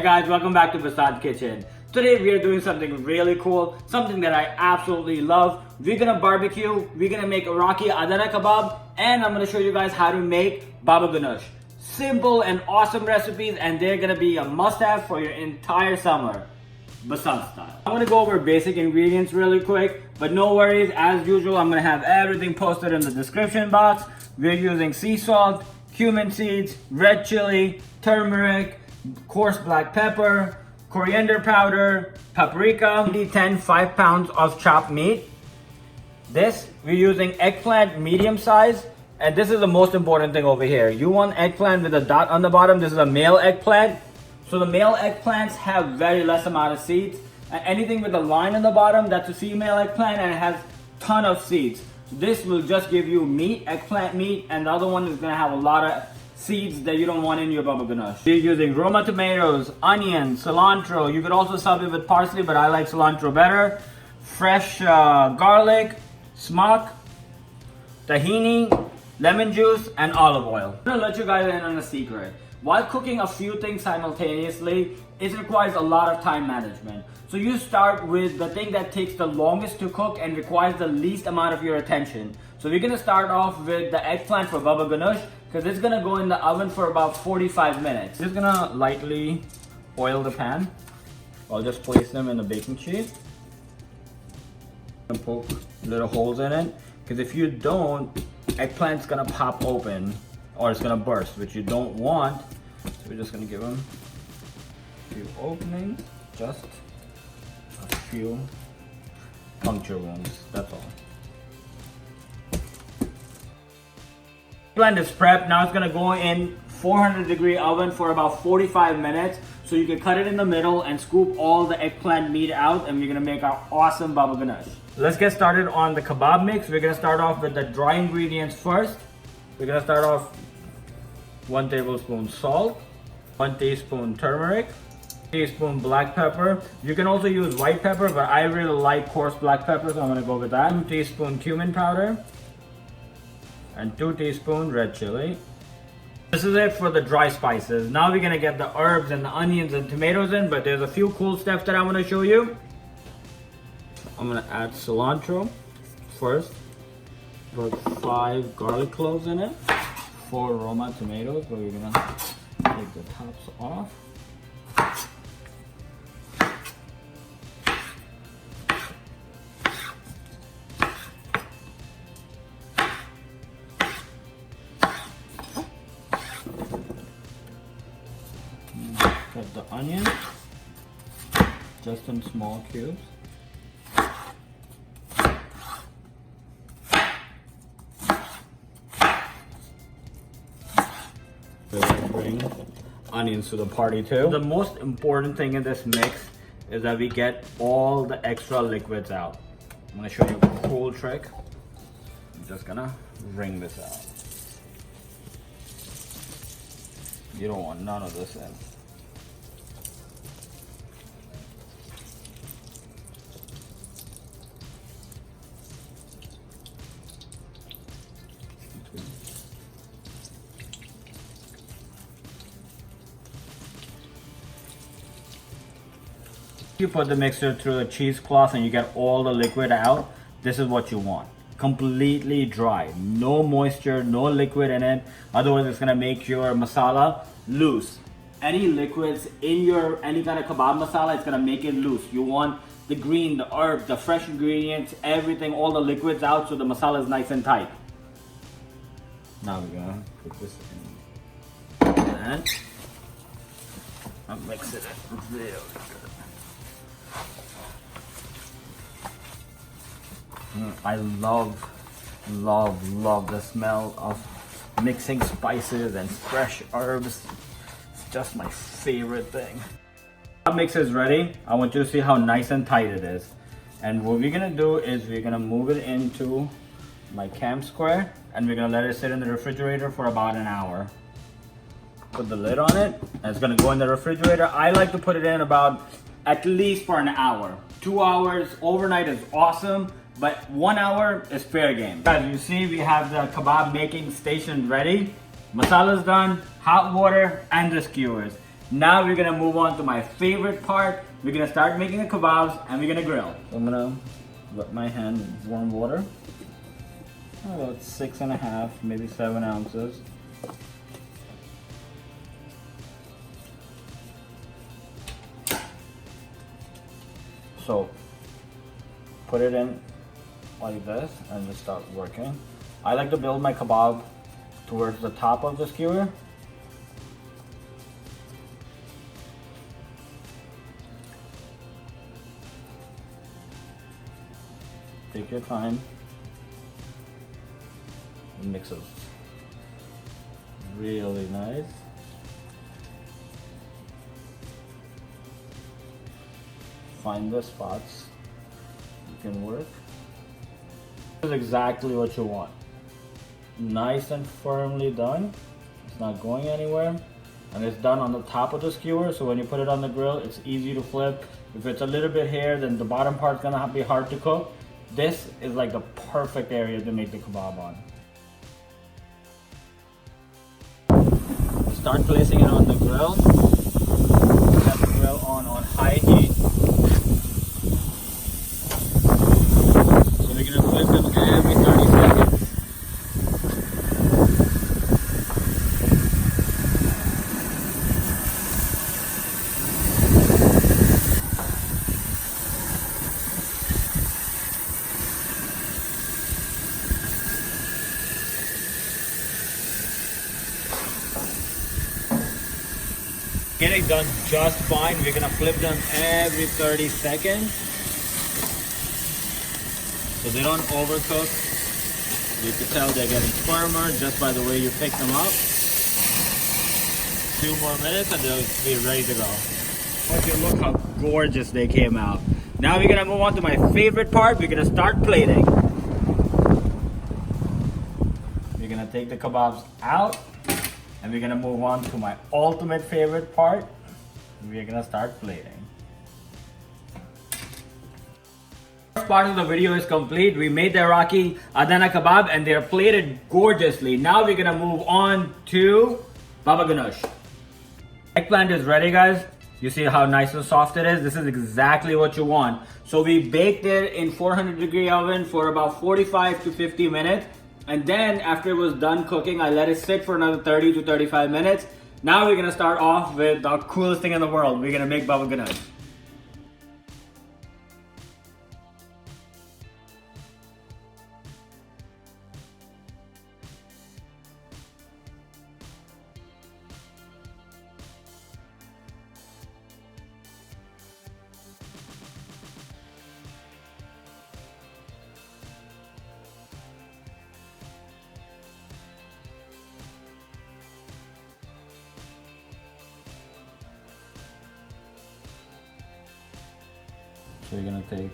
Guys, welcome back to Basad Kitchen. Today we are doing something really cool, something that I absolutely love. We're gonna barbecue, we're gonna make Iraqi Adana Kabab, and I'm gonna show you guys how to make baba ganoush. Simple and awesome recipes, and they're gonna be a must-have for your entire summer, Basad style. I'm gonna go over basic ingredients really quick, but no worries, as usual, I'm gonna have everything posted in the description box. We're using sea salt, cumin seeds, red chili, turmeric, coarse black pepper, coriander powder, paprika, 10 5 pounds of chopped meat. This, we're using eggplant medium size, and this is the most important thing over here. You want eggplant with a dot on the bottom. This is a male eggplant. So the male eggplants have very less amount of seeds, and anything with a line on the bottom, that's a female eggplant and it has ton of seeds. So this will just give you meat, eggplant meat, and the other one is gonna have a lot of seeds that you don't want in your baba ganoush. We're using Roma tomatoes, onion, cilantro. You could also sub it with parsley, but I like cilantro better. Fresh garlic, smock, tahini, lemon juice, and olive oil. I'm gonna let you guys in on a secret. While cooking a few things simultaneously, it requires a lot of time management. So you start with the thing that takes the longest to cook and requires the least amount of your attention. So we're gonna start off with the eggplant for baba ganoush, because it's gonna go in the oven for about 45 minutes. Just gonna lightly oil the pan. I'll just place them in the baking sheet and poke little holes in it, because if you don't, eggplant's gonna pop open or it's gonna burst, which you don't want. So we're just gonna give them a few openings, just a few puncture wounds, that's all. Blend is prepped. Now it's gonna go in 400-degree oven for about 45 minutes. So you can cut it in the middle and scoop all the eggplant meat out, and we're gonna make our awesome baba ganoush. Let's get started on the kebab mix. We're gonna start off with the dry ingredients first. We're gonna start off 1 tablespoon salt, 1 teaspoon turmeric, teaspoon black pepper. You can also use white pepper, but I really like coarse black pepper, so I'm gonna go with that. 2 teaspoon cumin powder, and 2 teaspoon red chili. This is it for the dry spices. Now we're gonna get the herbs and the onions and tomatoes in, but there's a few cool steps that I'm gonna show you. I'm gonna add cilantro first. Put 5 garlic cloves in it. 4 Roma tomatoes, but we're gonna take the tops off. Cut the onion just in small cubes. Bring onions to the party too. The most important thing in this mix is that we get all the extra liquids out. I'm gonna show you a cool trick. I'm just gonna wring this out. You don't want none of this in. You put the mixture through a cheesecloth and you get all the liquid out. This is what you want. Completely dry. No moisture, no liquid in it. Otherwise it's gonna make your masala loose. Any liquids in your any kind of kebab masala, it's gonna make it loose. You want the green, the herb, the fresh ingredients, everything, all the liquids out so the masala is nice and tight. Now we're gonna put this in and I'll mix it really good. I love the smell of mixing spices and fresh herbs. It's just my favorite thing. Our mix is ready. I want you to see how nice and tight it is. And what we're gonna do is we're gonna move it into my camp square and we're gonna let it sit in the refrigerator for about an hour. Put the lid on it and it's gonna go in the refrigerator. I like to put it in about at least for an hour. 2 hours overnight is awesome, but 1 hour is fair game. As you see, we have the kebab making station ready. Masala's done, hot water, and the skewers. Now we're gonna move on to my favorite part. We're gonna start making the kebabs and we're gonna grill. So I'm gonna wet my hand in warm water. About 6.5, maybe 7 ounces. So put it in like this and just start working. I like to build my kebab towards the top of the skewer. Take your time. Mix it really nice. Find the spots you can work. This is exactly what you want. Nice and firmly done. It's not going anywhere. And it's done on the top of the skewer, so when you put it on the grill, it's easy to flip. If it's a little bit here, then the bottom part's gonna be hard to cook. This is like the perfect area to make the kebab on. Start placing it on the grill. Set the grill on high heat. So we're gonna flip them every 30 seconds. Getting done just fine. We're gonna flip them every 30 seconds so they don't overcook. You can tell they're getting firmer just by the way you pick them up. 2 more minutes and they'll be ready to go. Okay, look how gorgeous they came out. Now we're gonna move on to my favorite part. We're gonna start plating. We're gonna take the kebabs out. And we're gonna move on to my ultimate favorite part. We're gonna start plating. First part of the video is complete. We made the Iraqi Adana Kabab and they're plated gorgeously. Now we're gonna move on to baba ganoush. Eggplant is ready, guys. You see how nice and soft it is? This is exactly what you want. So we baked it in 400-degree oven for about 45 to 50 minutes. And then after it was done cooking, I let it sit for another 30 to 35 minutes. Now we're gonna start off with the coolest thing in the world. We're gonna make baba ganoush. So you're gonna take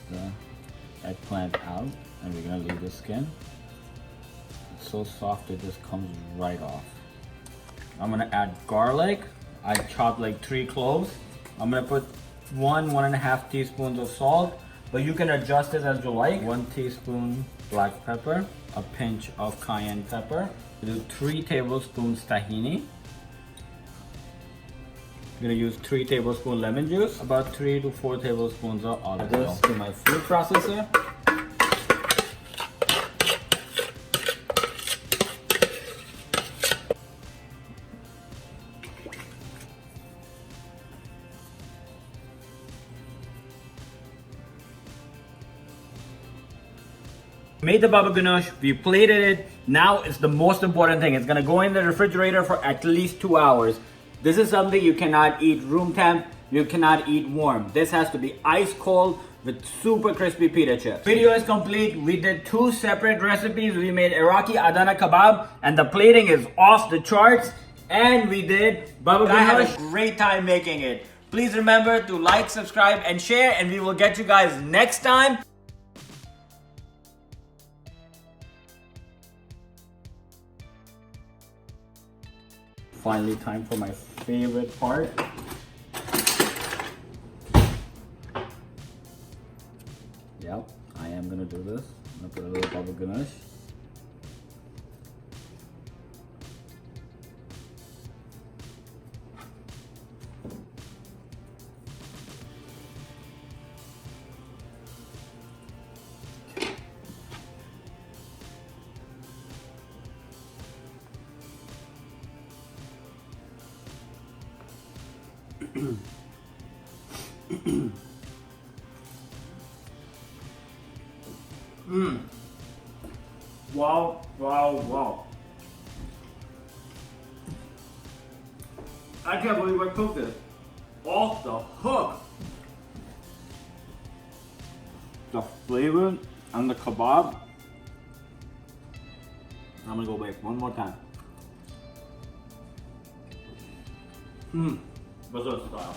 the eggplant out and we're gonna leave the skin. It's so soft it just comes right off. I'm gonna add garlic. I chopped like 3 cloves. I'm gonna put 1.5 teaspoons of salt, but you can adjust it as you like. 1 teaspoon black pepper, a pinch of cayenne pepper. Do 3 tablespoons tahini. I'm gonna use 3 tablespoons lemon juice, about 3 to 4 tablespoons of olive oil. This to my food processor. Made the baba ganoush, we plated it. Now it's the most important thing. It's gonna go in the refrigerator for at least 2 hours. This is something you cannot eat room temp, you cannot eat warm. This has to be ice cold with super crispy pita chips. Video is complete. We did 2 separate recipes. We made Iraqi Adana Kabab and the plating is off the charts. And we did baba ganoush. I had a great time making it. Please remember to like, subscribe and share and we will get you guys next time. Finally, time for my favorite part. Yep, I am gonna do this. I'm gonna put a little baba ganoush. Wow, wow, wow. I can't believe I cooked this. Off the hook. The flavor and the kebab. I'm gonna go back one more time. Bazaar style.